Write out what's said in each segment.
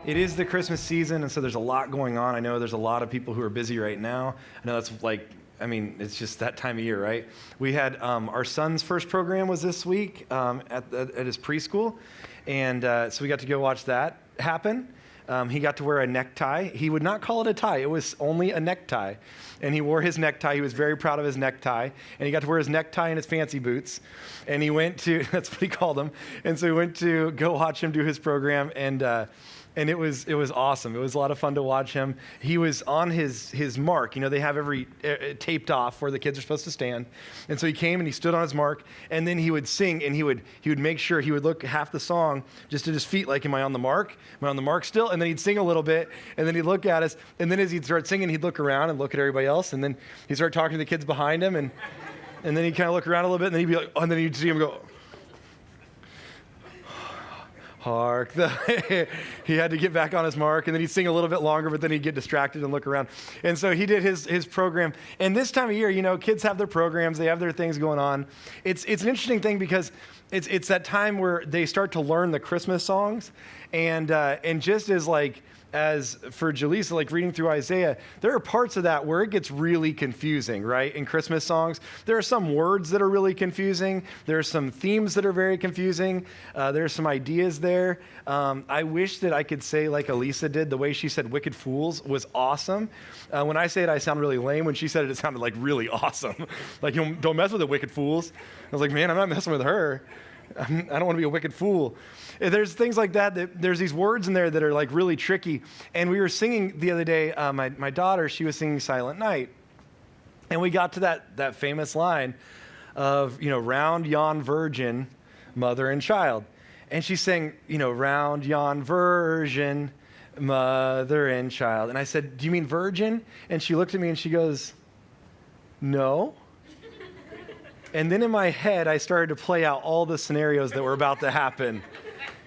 It is the Christmas season, and so there's a lot going on. I know there's a lot of people who are busy right now. I know that's it's just that time of year, right? We had our son's first program was this week at his preschool, and so we got to go watch that happen. He got to wear a necktie. He would not call it a tie. It was only a necktie. And he wore his necktie. He was very proud of his necktie. And he got to wear his necktie and his fancy boots. And he went to, that's what he called them. And so he went to go watch him do his program. And it was awesome. It was a lot of fun to watch him. He was on his mark. You know, they have every taped off where the kids are supposed to stand. And so he came and he stood on his mark, and then he would sing, and he would make sure he would look half the song just at his feet, like, am I on the mark? Am I on the mark still? And then he'd sing a little bit, and then he'd look at us, and then as he'd start singing, he'd look around and look at everybody else, and then he'd start talking to the kids behind him, and then he'd kind of look around a little bit, and then he'd be like, oh, and then you'd see him go, hark. He had to get back on his mark, and then he'd sing a little bit longer, but then he'd get distracted and look around. And so he did his program. And this time of year, you know, kids have their programs, they have their things going on. It's an interesting thing because it's that time where they start to learn the Christmas songs. And just as for Jaleesa, like reading through Isaiah, there are parts of that where it gets really confusing, right? In Christmas songs, there are some words that are really confusing. There are some themes that are very confusing. There are some ideas there. I wish that I could say like Elisa did. The way she said wicked fools was awesome. When I say it, I sound really lame. When she said it, it sounded like really awesome. Like, don't mess with the wicked fools. I was like, man, I'm not messing with her. I don't want to be a wicked fool. There's things like that. There's these words in there that are like really tricky. And we were singing the other day, my daughter, she was singing Silent Night. And we got to that famous line of, you know, round yon virgin, mother and child. And she sang, you know, round yon virgin, mother and child. And I said, do you mean virgin? And she looked at me and she goes, no. And then in my head, I started to play out all the scenarios that were about to happen.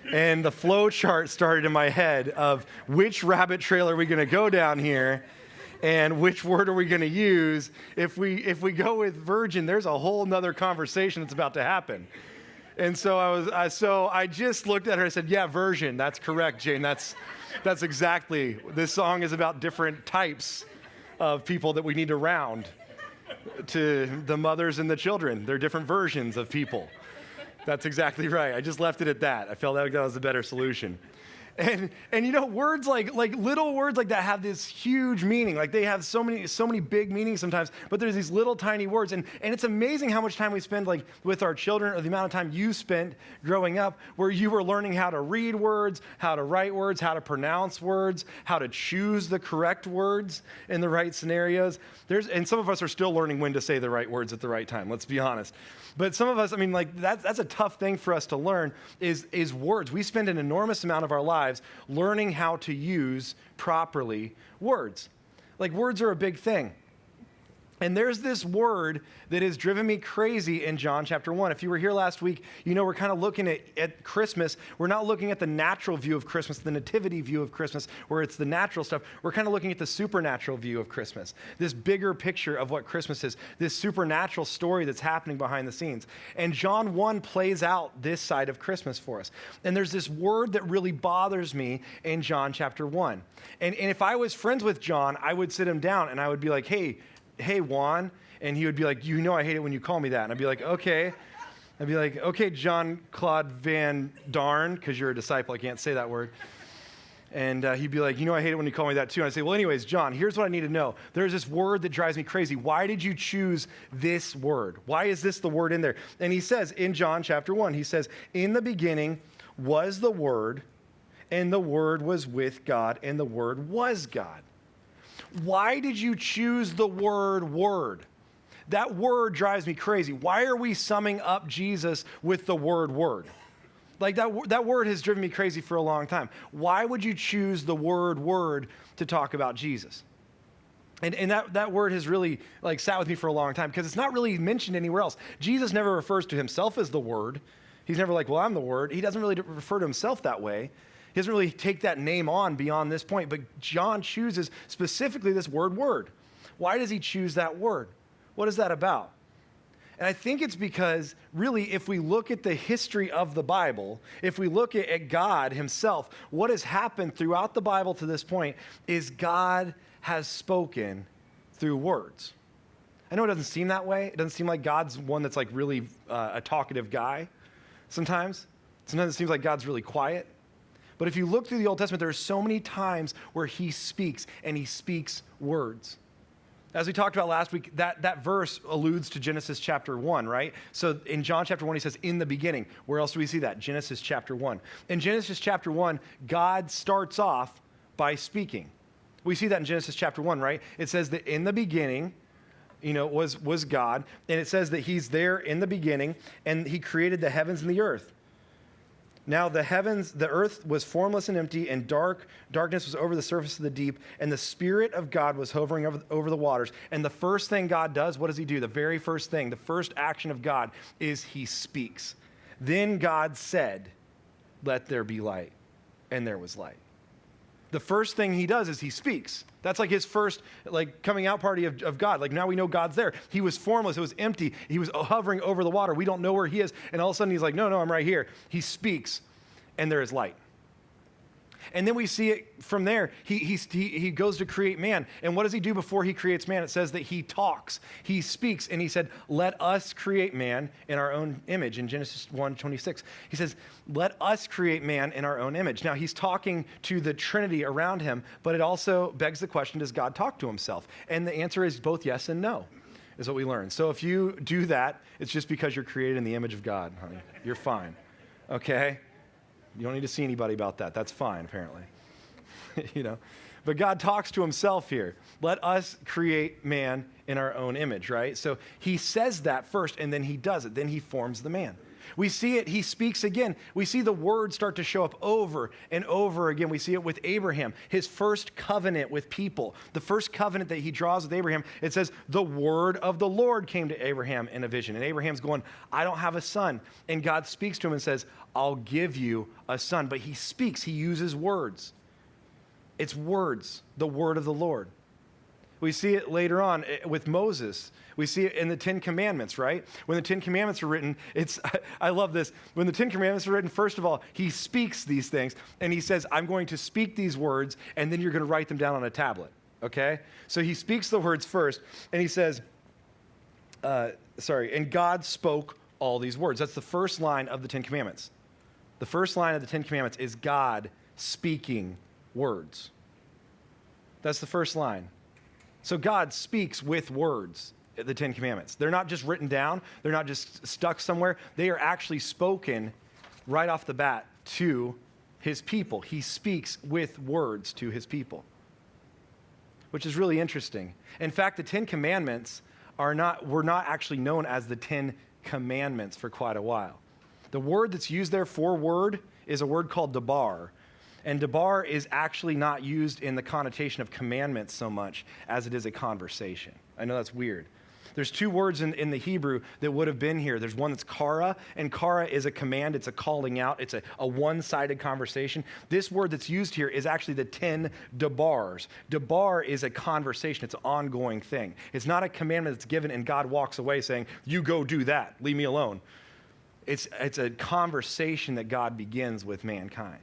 And the flow chart started in my head of which rabbit trail are we going to go down here, and which word are we going to use. If we go with virgin, there's a whole nother conversation that's about to happen. And so I just looked at her and said, yeah, virgin, that's correct, Jane. That's exactly. This song is about different types of people that we need to round to the mothers and the children. They're different versions of people. That's exactly right. I just left it at that. I felt like that was a better solution. And you know, words like little words like that have this huge meaning. Like they have so many big meanings sometimes, but there's these little tiny words. And it's amazing how much time we spend like with our children, or the amount of time you spent growing up where you were learning how to read words, how to write words, how to pronounce words, how to choose the correct words in the right scenarios. And some of us are still learning when to say the right words at the right time, let's be honest. But some of us, I mean, like that's a tough thing for us to learn is words. We spend an enormous amount of our lives learning how to use properly words. Like words are a big thing. And there's this word that has driven me crazy in John chapter 1. If you were here last week, you know we're kind of looking at Christmas. We're not looking at the natural view of Christmas, the nativity view of Christmas, where it's the natural stuff. We're kind of looking at the supernatural view of Christmas, this bigger picture of what Christmas is, this supernatural story that's happening behind the scenes. And John 1 plays out this side of Christmas for us. And there's this word that really bothers me in John chapter 1. And if I was friends with John, I would sit him down and I would be like, hey, Juan, and he would be like, you know I hate it when you call me that. And I'd be like, okay. I'd be like, okay, John Claude Van Darn, because you're a disciple, I can't say that word. And he'd be like, you know I hate it when you call me that too. And I'd say, well, anyways, John, here's what I need to know. There's this word that drives me crazy. Why did you choose this word? Why is this the word in there? And he says in John chapter 1, he says, in the beginning was the Word, and the Word was with God, and the Word was God. Why did you choose the word? That word drives me crazy. Why are we summing up Jesus with the word? Like that word has driven me crazy for a long time. Why would you choose the word to talk about Jesus? And that word has really like sat with me for a long time because it's not really mentioned anywhere else. Jesus never refers to himself as the Word. He's never like, well, I'm the Word. He doesn't really refer to himself that way. He doesn't really take that name on beyond this point, but John chooses specifically this word. Why does he choose that word? What is that about? And I think it's because, really, if we look at the history of the Bible, if we look at God himself, what has happened throughout the Bible to this point is God has spoken through words. I know it doesn't seem that way. It doesn't seem like God's one that's like really a talkative guy sometimes. Sometimes it seems like God's really quiet. But if you look through the Old Testament, there are so many times where he speaks, and he speaks words. As we talked about last week, that verse alludes to Genesis chapter 1, right? So in John chapter 1, he says, in the beginning. Where else do we see that? Genesis chapter 1. In Genesis chapter 1, God starts off by speaking. We see that in Genesis chapter 1, right? It says that in the beginning, was God. And it says that he's there in the beginning, and he created the heavens and the earth. Now the earth was formless and empty, and darkness was over the surface of the deep, and the Spirit of God was hovering over the waters. And the first thing God does, what does he do? The very first thing, the first action of God is he speaks. Then God said, let there be light, and there was light. The first thing he does is he speaks. That's like his first coming out party of God. Like now we know God's there. He was formless. It was empty. He was hovering over the water. We don't know where he is. And all of a sudden he's like, no, I'm right here. He speaks, and there is light. And then we see it from there. He goes to create man. And what does he do before he creates man? It says that he talks. He speaks, and he said, let us create man in our own image. In Genesis 1:26, he says, let us create man in our own image. Now, he's talking to the Trinity around him, but it also begs the question, does God talk to himself? And the answer is both yes and no, is what we learn. So if you do that, it's just because you're created in the image of God, honey. You're fine, okay? You don't need to see anybody about that. That's fine, apparently. But God talks to himself here. Let us create man in our own image, right? So he says that first, and then he does it. Then he forms the man. We see it, he speaks again. We see the word start to show up over and over again. We see it with Abraham, his first covenant with people. The first covenant that he draws with Abraham, it says, the word of the Lord came to Abraham in a vision. And Abraham's going, I don't have a son. And God speaks to him and says, I'll give you a son. But he speaks, he uses words. It's words, the word of the Lord. We see it later on with Moses. We see it in the Ten Commandments, right? When the Ten Commandments were written, I love this. When the Ten Commandments were written, first of all, he speaks these things, and he says, I'm going to speak these words, and then you're going to write them down on a tablet, okay? So he speaks the words first, and he says, and God spoke all these words. That's the first line of the Ten Commandments. The first line of the Ten Commandments is God speaking words. That's the first line. So God speaks with words, the Ten Commandments. They're not just written down. They're not just stuck somewhere. They are actually spoken right off the bat to his people. He speaks with words to his people, which is really interesting. In fact, the Ten Commandments were not actually known as the Ten Commandments for quite a while. The word that's used there for word is a word called debar. And debar is actually not used in the connotation of commandments so much as it is a conversation. I know that's weird. There's two words in the Hebrew that would have been here. There's one that's kara, and kara is a command. It's a calling out. It's a one-sided conversation. This word that's used here is actually the 10 debars. Debar is a conversation. It's an ongoing thing. It's not a commandment that's given and God walks away saying, you go do that. Leave me alone. It's a conversation that God begins with mankind.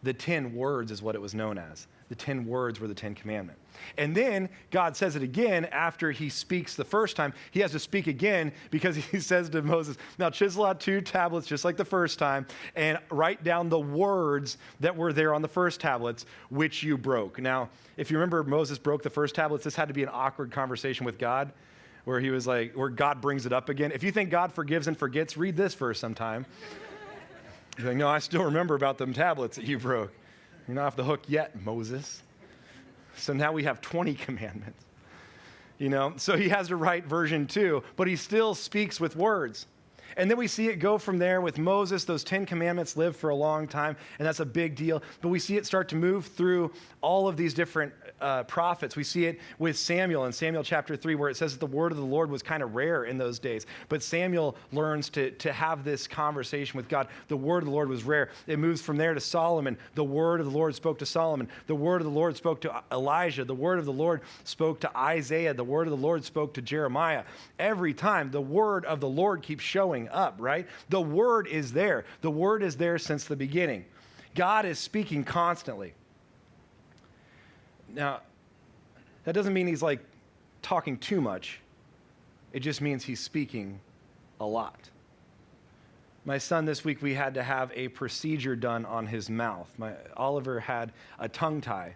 The 10 words is what it was known as. The 10 words were the 10 commandments. And then God says it again after he speaks the first time. He has to speak again because he says to Moses, now chisel out 2 tablets just like the first time and write down the words that were there on the first tablets, which you broke. Now, if you remember Moses broke the first tablets, this had to be an awkward conversation with God where he was like, where God brings it up again. If you think God forgives and forgets, read this verse sometime. He's like, no, I still remember about them tablets that you broke. You're not off the hook yet, Moses. So now we have 20 commandments. So he has to write version 2, but he still speaks with words. And then we see it go from there with Moses. Those 10 commandments live for a long time, and that's a big deal. But we see it start to move through all of these different prophets. We see it with Samuel in Samuel chapter 3, where it says that the word of the Lord was kind of rare in those days. But Samuel learns to have this conversation with God. The word of the Lord was rare. It moves from there to Solomon. The word of the Lord spoke to Solomon. The word of the Lord spoke to Elijah. The word of the Lord spoke to Isaiah. The word of the Lord spoke to Jeremiah. Every time the word of the Lord keeps showing up, right? The word is there. The word is there since the beginning. God is speaking constantly. Now, that doesn't mean he's like talking too much. It just means he's speaking a lot. My son, this week, we had to have a procedure done on his mouth. Oliver had a tongue tie.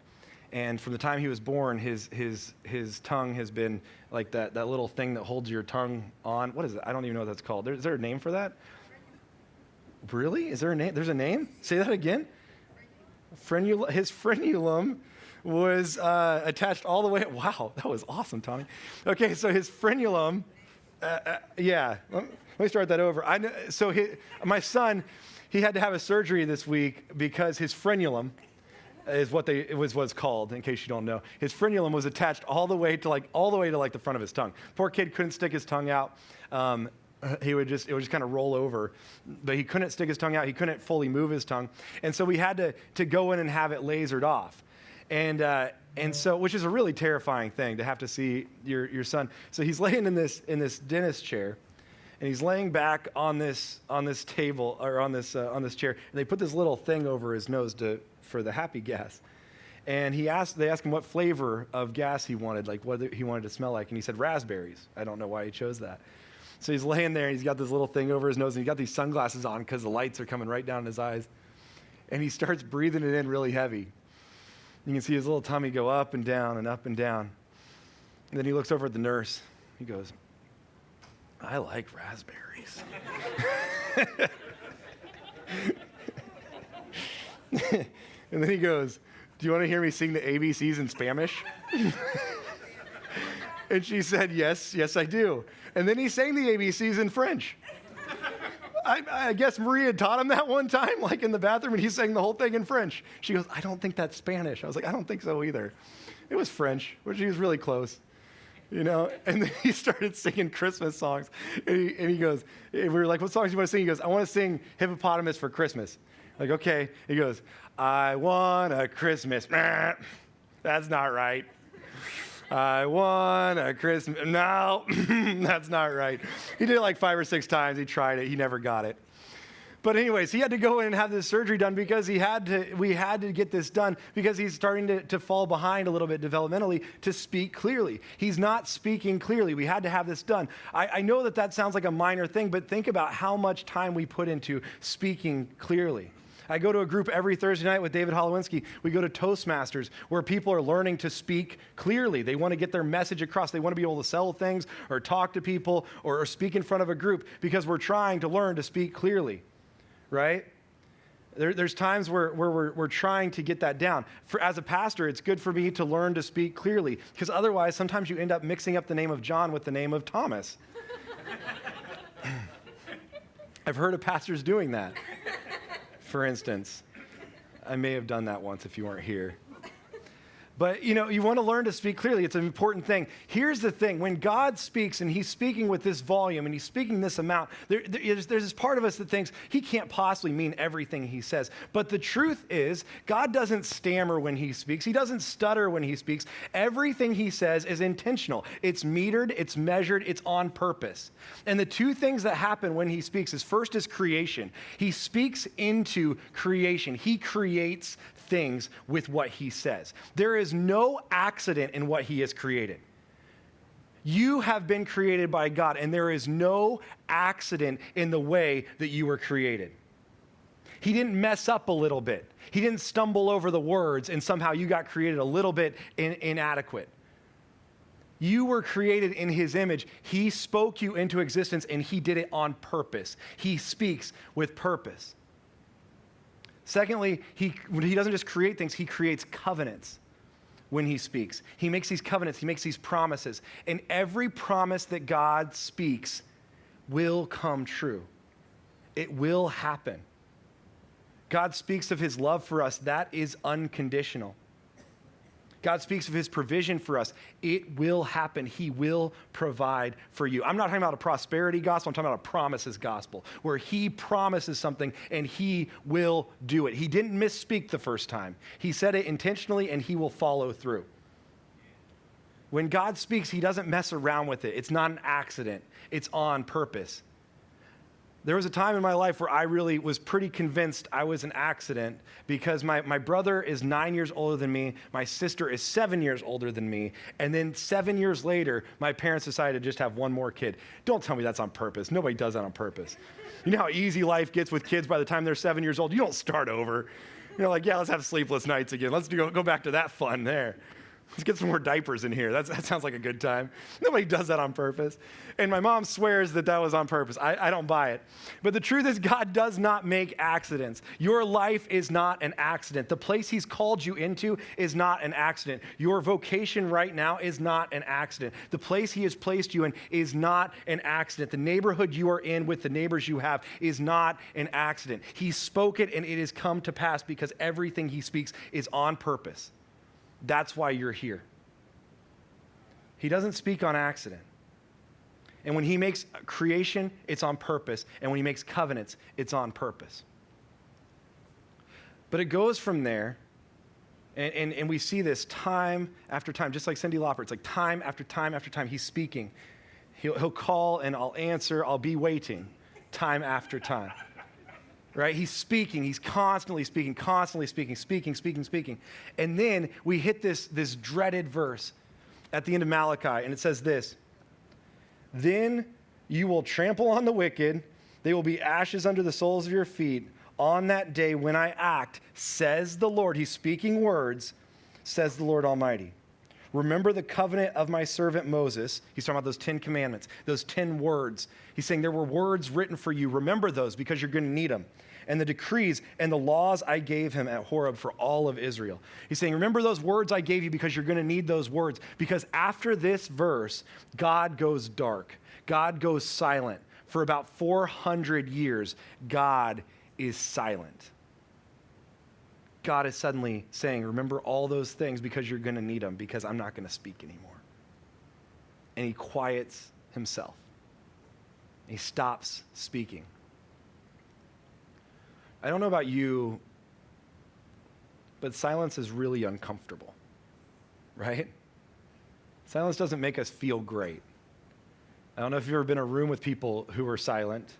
And from the time he was born, his tongue has been like that little thing that holds your tongue on. What is it? I don't even know what that's called. Is there a name for that? Really? Is there a name? There's a name? Say that again. His frenulum was attached all the way. Wow, that was awesome, Tony. Okay, so his frenulum, yeah. Let me start that over. My son, he had to have a surgery this week because his frenulum is what what's called, in case you don't know. His frenulum was attached all the way to the front of his tongue. Poor kid couldn't stick his tongue out. It would just kind of roll over, but he couldn't stick his tongue out. He couldn't fully move his tongue. And so we had to go in and have it lasered off. And so, which is a really terrifying thing to have to see your son. So he's laying in this dentist chair, and he's laying back on this table or on this chair, and they put this little thing over his nose for the happy gas. And they asked him what flavor of gas he wanted, like what he wanted to smell like, and he said raspberries. I don't know why he chose that. So he's laying there, and he's got this little thing over his nose, and he's got these sunglasses on because the lights are coming right down in his eyes. And he starts breathing it in really heavy. You can see his little tummy go up and down and up and down. And then he looks over at the nurse. He goes, "I like raspberries." And then he goes, "Do you want to hear me sing the ABCs in Spanish?" And she said, yes, I do. And then he sang the ABCs in French. I guess Maria had taught him that one time, like in the bathroom, and he sang the whole thing in French. She goes, "I don't think that's Spanish." I was like, "I don't think so either." It was French, which he was really close, you know? And then he started singing Christmas songs. And he goes, we were like, "What songs do you want to sing?" He goes, "I want to sing Hippopotamus for Christmas." Like, okay. He goes, "I want a Christmas." That's not right. "I want a Christmas." No, that's not right. He did it like 5 or 6 times. He tried it. He never got it. But anyways, he had to go in and have this surgery done because we had to get this done because he's starting to fall behind a little bit developmentally to speak clearly. He's not speaking clearly. We had to have this done. I know that sounds like a minor thing, but think about how much time we put into speaking clearly. I go to a group every Thursday night with David Holowinski. We go to Toastmasters where people are learning to speak clearly. They want to get their message across. They want to be able to sell things or talk to people or speak in front of a group because we're trying to learn to speak clearly, right? There's times where we're trying to get that down. As a pastor, it's good for me to learn to speak clearly because otherwise sometimes you end up mixing up the name of John with the name of Thomas. I've heard of pastors doing that. For instance, I may have done that once if you weren't here. But, you want to learn to speak clearly. It's an important thing. Here's the thing. When God speaks and he's speaking with this volume and he's speaking this amount, there's this part of us that thinks he can't possibly mean everything he says. But the truth is, God doesn't stammer when he speaks. He doesn't stutter when he speaks. Everything he says is intentional. It's metered, it's measured, it's on purpose. And the two things that happen when he speaks is first is creation. He speaks into creation. He creates things with what he says. There is no accident in what he has created. You have been created by God, and there is no accident in the way that you were created. He didn't mess up a little bit. He didn't stumble over the words, and somehow you got created a little bit inadequate. You were created in his image. He spoke you into existence, and he did it on purpose. He speaks with purpose. Secondly, he doesn't just create things, he creates covenants when he speaks. He makes these covenants, he makes these promises. And every promise that God speaks will come true. It will happen. God speaks of his love for us. That is unconditional. God speaks of his provision for us. It will happen. He will provide for you. I'm not talking about a prosperity gospel. I'm talking about a promises gospel where he promises something and he will do it. He didn't misspeak the first time. He said it intentionally and he will follow through. When God speaks, he doesn't mess around with it. It's not an accident. It's on purpose. There was a time in my life where I really was pretty convinced I was an accident because my brother is 9 years older than me. My sister is 7 years older than me. And then 7 years later, my parents decided to just have one more kid. Don't tell me that's on purpose. Nobody does that on purpose. You know how easy life gets with kids by the time they're 7 years old? You don't start over. You're like, yeah, let's have sleepless nights again. Let's go back to that fun there. Let's get some more diapers in here. That sounds like a good time. Nobody does that on purpose. And my mom swears that was on purpose. I don't buy it. But the truth is God does not make accidents. Your life is not an accident. The place he's called you into is not an accident. Your vocation right now is not an accident. The place he has placed you in is not an accident. The neighborhood you are in with the neighbors you have is not an accident. He spoke it and it has come to pass because everything he speaks is on purpose. That's why you're here. He doesn't speak on accident. And when he makes creation, it's on purpose. And when he makes covenants, it's on purpose. But it goes from there, and we see this time after time, just like Cyndi Lauper. It's like time after time after time. He's speaking. He'll call, and I'll answer. I'll be waiting time after time. Right? He's speaking. He's constantly speaking. Speaking. And then we hit this dreaded verse at the end of Malachi, and it says this: "Then you will trample on the wicked. They will be ashes under the soles of your feet. On that day when I act, says the Lord." He's speaking words, says the Lord Almighty. "Remember the covenant of my servant Moses." He's talking about those 10 commandments, those 10 words. He's saying there were words written for you. Remember those because you're going to need them. "And the decrees and the laws I gave him at Horeb for all of Israel." He's saying, remember those words I gave you because you're going to need those words. Because after this verse, God goes dark. God goes silent. For about 400 years, God is silent. God is suddenly saying, remember all those things because you're going to need them, because I'm not going to speak anymore. And he quiets himself. He stops speaking. I don't know about you, but silence is really uncomfortable, right? Silence doesn't make us feel great. I don't know if you've ever been in a room with people who are silent.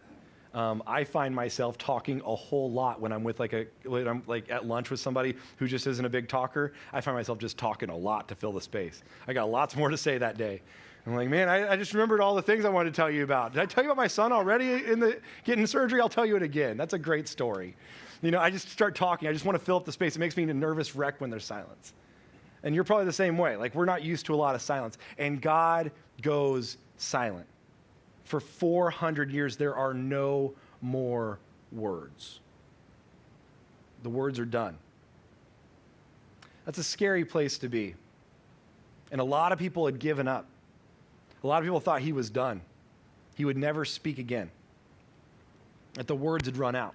I find myself talking a whole lot when I'm at lunch with somebody who just isn't a big talker. I find myself just talking a lot to fill the space. I got lots more to say that day. I'm like, man, I just remembered all the things I wanted to tell you about. Did I tell you about my son already getting surgery? I'll tell you it again. That's a great story. You know, I just start talking. I just want to fill up the space. It makes me a nervous wreck when there's silence. And you're probably the same way. Like, we're not used to a lot of silence. And God goes silent. For 400 years, there are no more words. The words are done. That's a scary place to be. And a lot of people had given up. A lot of people thought he was done. He would never speak again. That the words had run out.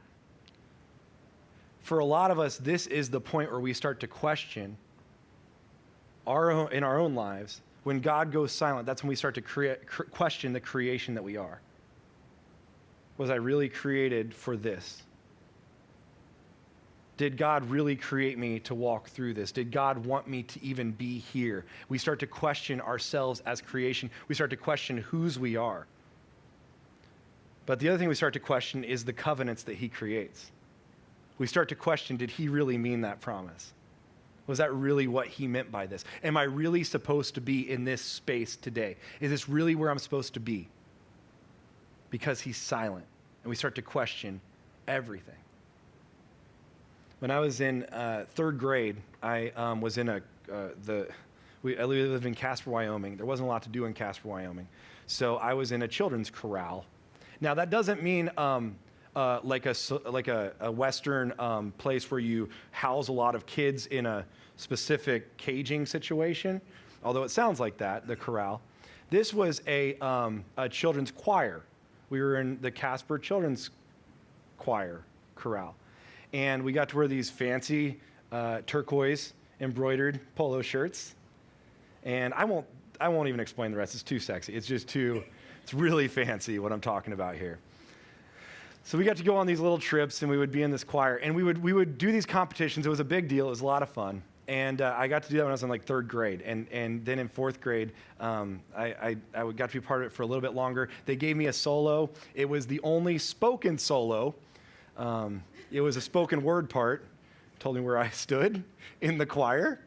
For a lot of us, this is the point where we start to question in our own lives. When God goes silent, that's when we start to question the creation that we are. Was I really created for this? Did God really create me to walk through this? Did God want me to even be here? We start to question ourselves as creation. We start to question whose we are. But the other thing we start to question is the covenants that he creates. We start to question, did he really mean that promise? Was that really what he meant by this? Am I really supposed to be in this space today? Is this really where I'm supposed to be? Because he's silent, and we start to question everything. When I was in third grade, I was in I lived in Casper, Wyoming. There wasn't a lot to do in Casper, Wyoming. So I was in a children's corral. Now, that doesn't mean like a Western place where you house a lot of kids in a specific caging situation, although it sounds like that, the corral. This was a children's choir. We were in the Casper Children's Choir corral. And we got to wear these fancy turquoise embroidered polo shirts. And I won't even explain the rest. It's too sexy. It's really fancy what I'm talking about here. So we got to go on these little trips, and we would be in this choir, and we would do these competitions. It was a big deal. It was a lot of fun. And I got to do that when I was in like third grade. And then in fourth grade, I got to be part of it for a little bit longer. They gave me a solo. It was the only spoken solo. It was a spoken word part. Told me where I stood in the choir.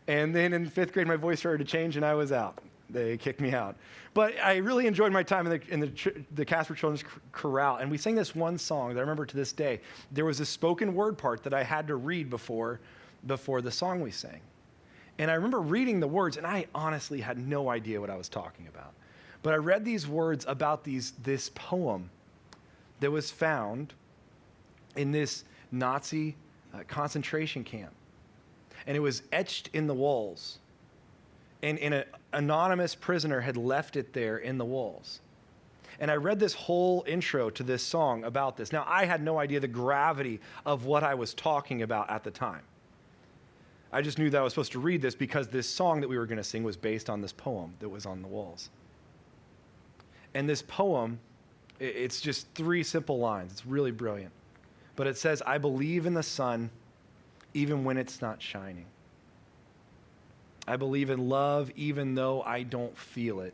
And then in fifth grade, my voice started to change, and I was out. They kicked me out. But I really enjoyed my time in the Casper Children's Chorale. And we sang this one song that I remember to this day. There was a spoken word part that I had to read before the song we sang. And I remember reading the words, and I honestly had no idea what I was talking about. But I read these words about this poem that was found in this Nazi concentration camp. And it was etched in the walls. And an anonymous prisoner had left it there in the walls. And I read this whole intro to this song about this. Now, I had no idea the gravity of what I was talking about at the time. I just knew that I was supposed to read this because this song that we were going to sing was based on this poem that was on the walls. And this poem, it's just 3 simple lines. It's really brilliant. But it says, I believe in the sun even when it's not shining. I believe in love even though I don't feel it.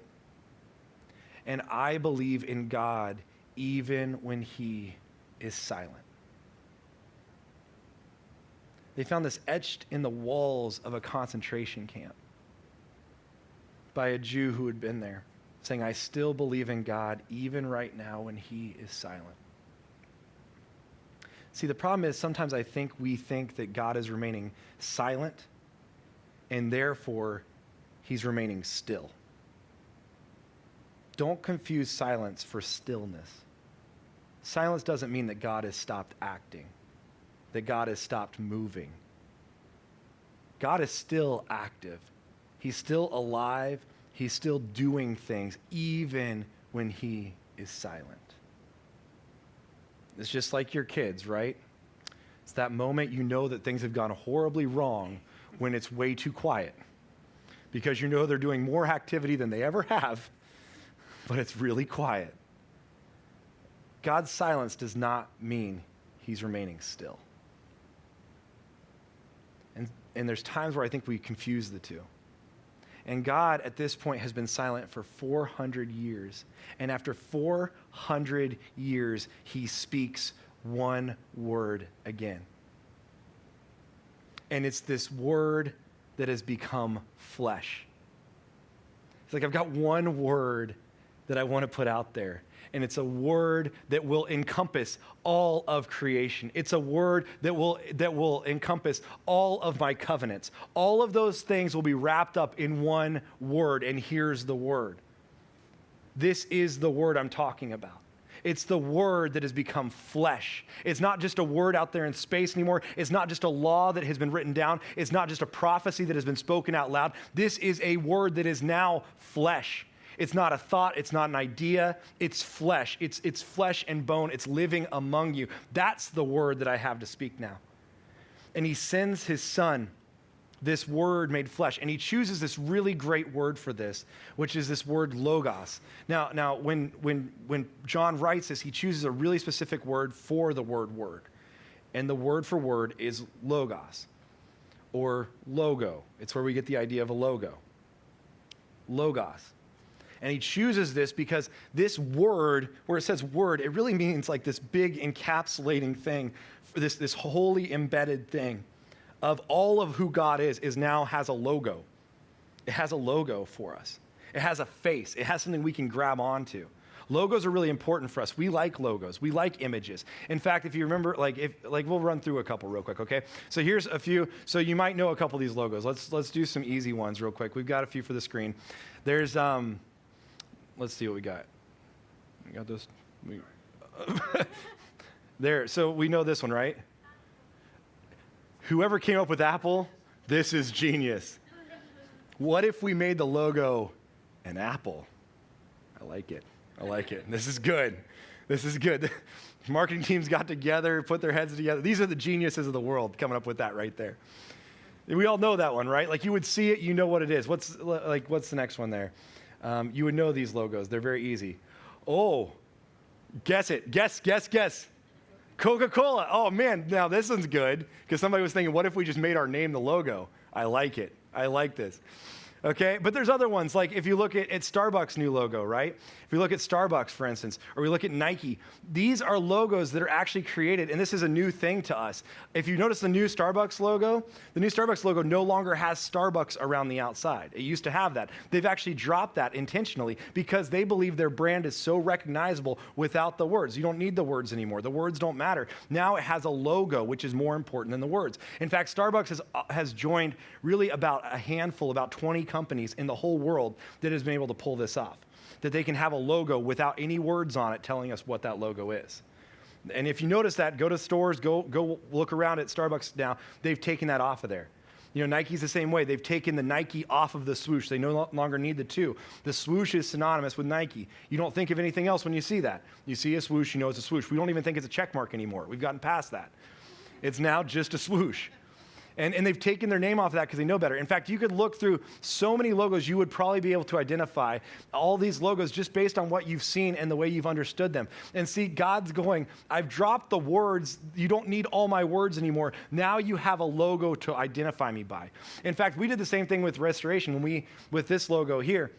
And I believe in God even when he is silent. They found this etched in the walls of a concentration camp by a Jew who had been there, saying, I still believe in God even right now when he is silent. See, the problem is sometimes we think that God is remaining silent, and therefore he's remaining still. Don't confuse silence for stillness. Silence doesn't mean that God has stopped acting, that God has stopped moving. God is still active. He's still alive. He's still doing things, even when he is silent. It's just like your kids, right? It's that moment you know that things have gone horribly wrong when it's way too quiet, because you know they're doing more activity than they ever have, but it's really quiet. God's silence does not mean he's remaining still. And there's times where I think we confuse the two. And God, at this point, has been silent for 400 years. And after 400 years, he speaks one word again. And it's this word that has become flesh. It's like, I've got one word that I want to put out there. And it's a word that will encompass all of creation. It's a word that will encompass all of my covenants. All of those things will be wrapped up in one word, and here's the word. This is the word I'm talking about. It's the word that has become flesh. It's not just a word out there in space anymore. It's not just a law that has been written down. It's not just a prophecy that has been spoken out loud. This is a word that is now flesh. It's not a thought. It's not an idea. It's flesh. It's flesh and bone. It's living among you. That's the word that I have to speak now. And he sends his son, this word made flesh. And he chooses this really great word for this, which is this word logos. Now, when John writes this, he chooses a really specific word for the word. And the word for word is logos, or logo. It's where we get the idea of a logo. Logos. And he chooses this because this word, where it says word, it really means like this big encapsulating thing, this wholly embedded thing of all of who God is now has a logo. It has a logo for us. It has a face. It has something we can grab onto. Logos are really important for us. We like logos. We like images. In fact, if you remember, we'll run through a couple real quick, okay? So here's a few. So you might know a couple of these logos. Let's do some easy ones real quick. We've got a few for the screen. There's let's see what we got. We got this. There. So we know this one, right? Whoever came up with Apple, this is genius. What if we made the logo an apple? I like it. This is good. Marketing teams got together, put their heads together. These are the geniuses of the world coming up with that right there. We all know that one, right? Like you would see it, you know what it is. What's the next one there? You would know these logos. They're very easy. Oh, guess it. Guess. Coca-Cola. Oh man, now this one's good because somebody was thinking, what if we just made our name the logo? I like it. I like this. Okay, but there's other ones, like if you look at Starbucks' new logo, right? If we look at Starbucks, for instance, or we look at Nike, these are logos that are actually created, and this is a new thing to us. If you notice the new Starbucks logo no longer has Starbucks around the outside. It used to have that. They've actually dropped that intentionally because they believe their brand is so recognizable without the words. You don't need the words anymore. The words don't matter. Now it has a logo, which is more important than the words. In fact, Starbucks has joined really about a handful, about 20 companies in the whole world that has been able to pull this off, that they can have a logo without any words on it telling us what that logo is. And if you notice that, go to stores, go look around at Starbucks now, they've taken that off of there. You know, Nike's the same way. They've taken the Nike off of the swoosh. They no longer need the two. The swoosh is synonymous with Nike. You don't think of anything else when you see that. You see a swoosh, you know it's a swoosh. We don't even think it's a check mark anymore. We've gotten past that. It's now just a swoosh. And they've taken their name off of that because they know better. In fact, you could look through so many logos, you would probably be able to identify all these logos just based on what you've seen and the way you've understood them. And see, God's going, I've dropped the words. You don't need all my words anymore. Now you have a logo to identify me by. In fact, we did the same thing with Restoration with this logo here.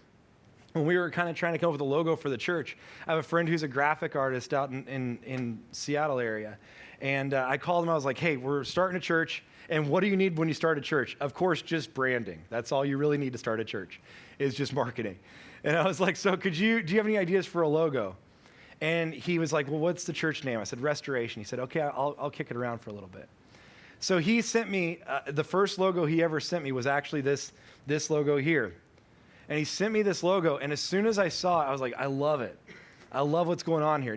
When we were kind of trying to come up with a logo for the church, I have a friend who's a graphic artist out in Seattle area. And I called him. I was like, hey, we're starting a church. And what do you need when you start a church? Of course, just branding. That's all you really need to start a church, is just marketing. And I was like, so do you have any ideas for a logo? And he was like, well, what's the church name? I said, Restoration. He said, okay, I'll kick it around for a little bit. So he sent me, the first logo he ever sent me was actually this logo here. And he sent me this logo, and as soon as I saw it, I was like, I love it. I love what's going on here.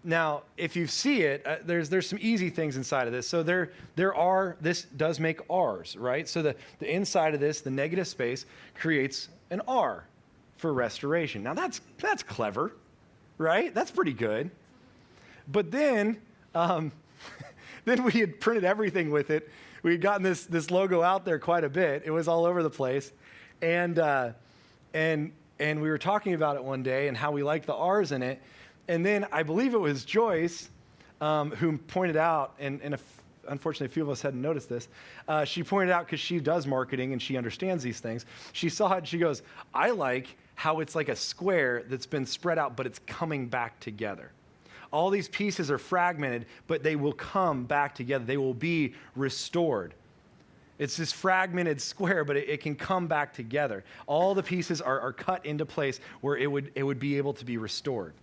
Now, if you see it, there's some easy things inside of this. So this does make R's, right? So the inside of this, the negative space, creates an R for restoration. Now that's clever, right? That's pretty good. But then we had printed everything with it. We had gotten this logo out there quite a bit. It was all over the place. And we were talking about it one day and how we liked the R's in it. And then I believe it was Joyce who pointed out, and unfortunately a few of us hadn't noticed this, she pointed out, because she does marketing and she understands these things, she saw it and she goes, I like how it's like a square that's been spread out, but it's coming back together. All these pieces are fragmented, but they will come back together. They will be restored. It's this fragmented square, but it can come back together. All the pieces are cut into place where it would be able to be restored.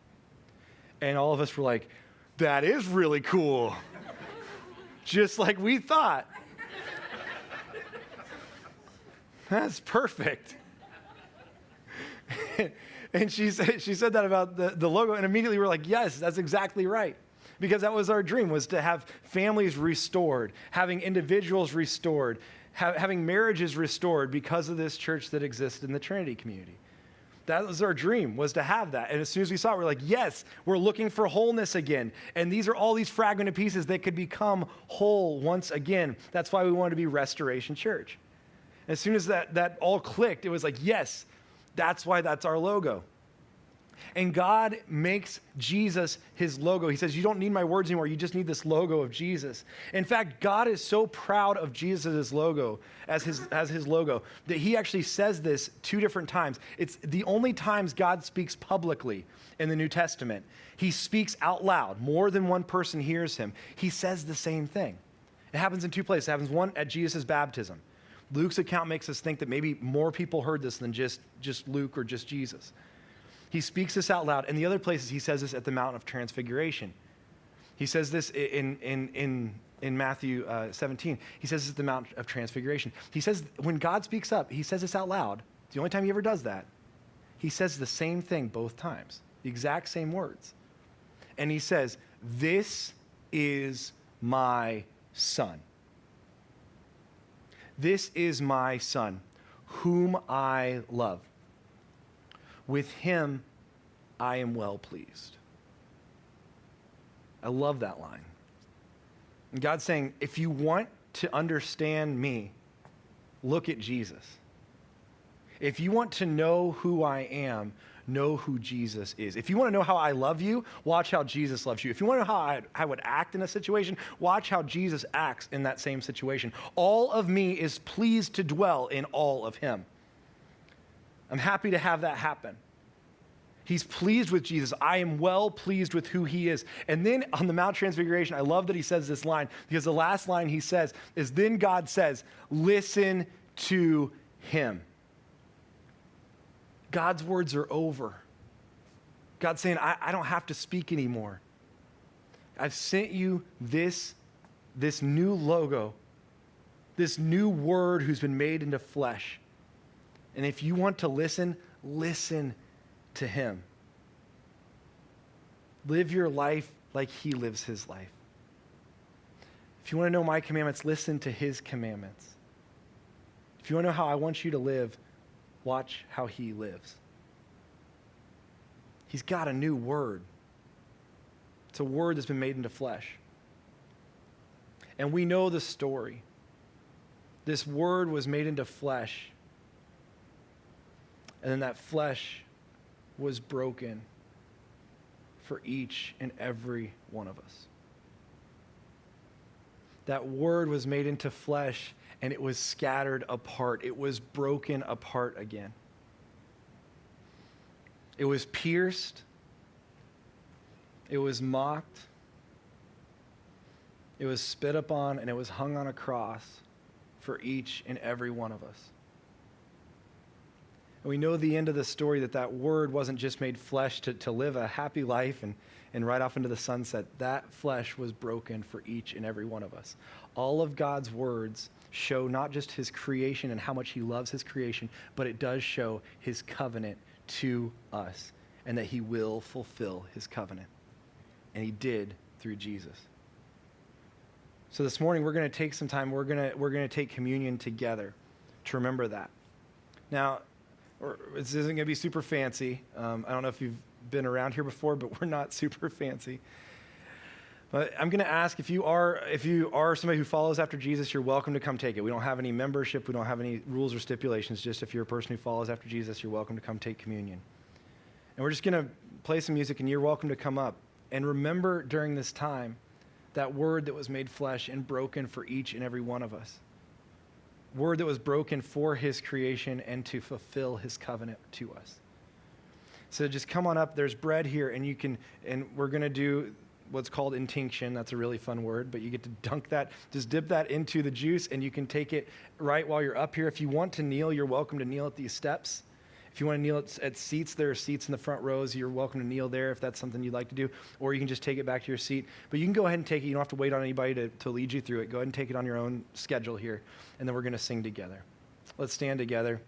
And all of us were like, that is really cool. Just like we thought. That's perfect. And she said that about the logo, and immediately we're like, yes, that's exactly right. Because that was our dream, was to have families restored, having individuals restored, having marriages restored because of this church that exists in the Trinity community. That was our dream, was to have that. And as soon as we saw it, we're like, yes, we're looking for wholeness again. And these are all these fragmented pieces that could become whole once again. That's why we wanted to be Restoration Church. As soon as that all clicked, it was like, yes, that's why that's our logo. And God makes Jesus his logo. He says, you don't need my words anymore. You just need this logo of Jesus. In fact, God is so proud of Jesus' logo as his logo that he actually says this 2 different times. It's the only times God speaks publicly in the New Testament. He speaks out loud. More than one person hears him. He says the same thing. It happens in 2 places. It happens, one, at Jesus' baptism. Luke's account makes us think that maybe more people heard this than just Luke or just Jesus. He speaks this out loud. And the other places he says this at the Mount of Transfiguration. He says this in Matthew 17. He says this at the Mount of Transfiguration. He says, when God speaks up, he says this out loud. It's the only time he ever does that. He says the same thing both times, the exact same words. And he says, this is my son. This is my son, whom I love. With him, I am well pleased. I love that line. And God's saying, if you want to understand me, look at Jesus. If you want to know who I am, know who Jesus is. If you want to know how I love you, watch how Jesus loves you. If you want to know how I would act in a situation, watch how Jesus acts in that same situation. All of me is pleased to dwell in all of him. I'm happy to have that happen. He's pleased with Jesus. I am well pleased with who he is. And then on the Mount Transfiguration, I love that he says this line, because the last line he says is, then God says, listen to him. God's words are over. God's saying, I don't have to speak anymore. I've sent you this new logo, this new word who's been made into flesh. And if you want to listen, listen to him. Live your life like he lives his life. If you want to know my commandments, listen to his commandments. If you want to know how I want you to live, watch how he lives. He's got a new word. It's a word that's been made into flesh. And we know the story. This word was made into flesh. And then that flesh was broken for each and every one of us. That word was made into flesh, and it was scattered apart. It was broken apart again. It was pierced. It was mocked. It was spit upon, and it was hung on a cross for each and every one of us. And we know the end of the story, that word wasn't just made flesh to live a happy life and ride off into the sunset. That flesh was broken for each and every one of us. All of God's words show not just his creation and how much he loves his creation, but it does show his covenant to us, and that he will fulfill his covenant. And he did through Jesus. So this morning we're going to take some time, we're going to take communion together to remember that. Now, this isn't going to be super fancy. I don't know if you've been around here before, but we're not super fancy. But I'm going to ask, if you are somebody who follows after Jesus, you're welcome to come take it. We don't have any membership. We don't have any rules or stipulations. Just if you're a person who follows after Jesus, you're welcome to come take communion. And we're just going to play some music, and you're welcome to come up. And remember during this time that word that was made flesh and broken for each and every one of us. Word that was broken for his creation and to fulfill his covenant to us. So just come on up. There's bread here, and we're going to do what's called intinction. That's a really fun word, but you get to dunk that, just dip that into the juice, and you can take it right while you're up here. If you want to kneel, you're welcome to kneel at these steps. If you want to kneel at seats, there are seats in the front rows. You're welcome to kneel there if that's something you'd like to do, or you can just take it back to your seat. But you can go ahead and take it. You don't have to wait on anybody to lead you through it. Go ahead and take it on your own schedule here, and then we're going to sing together. Let's stand together.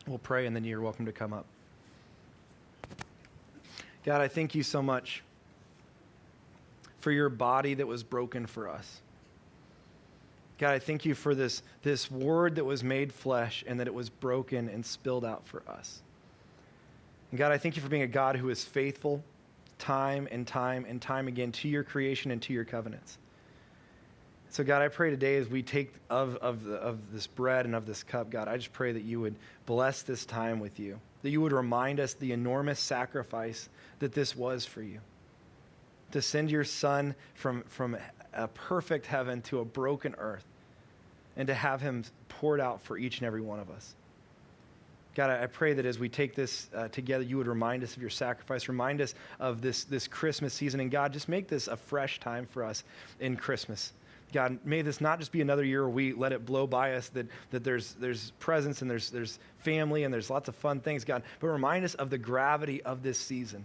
We'll pray, and then you're welcome to come up. God, I thank you so much for your body that was broken for us. God, I thank you for this word that was made flesh and that it was broken and spilled out for us. And God, I thank you for being a God who is faithful time and time and time again to your creation and to your covenants. So God, I pray today as we take of this bread and of this cup, God, I just pray that you would bless this time with you, that you would remind us the enormous sacrifice that this was for you, to send your son from a perfect heaven to a broken earth, and to have him poured out for each and every one of us. God, I pray that as we take this together, you would remind us of your sacrifice, remind us of this Christmas season, and God, just make this a fresh time for us in Christmas. God, may this not just be another year where we let it blow by us, that there's presents and there's family and there's lots of fun things, God, but remind us of the gravity of this season,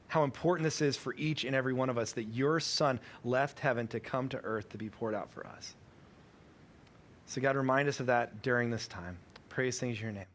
how important this is for each and every one of us, that your son left heaven to come to earth to be poured out for us. So God, remind us of that during this time. Praise things in your name.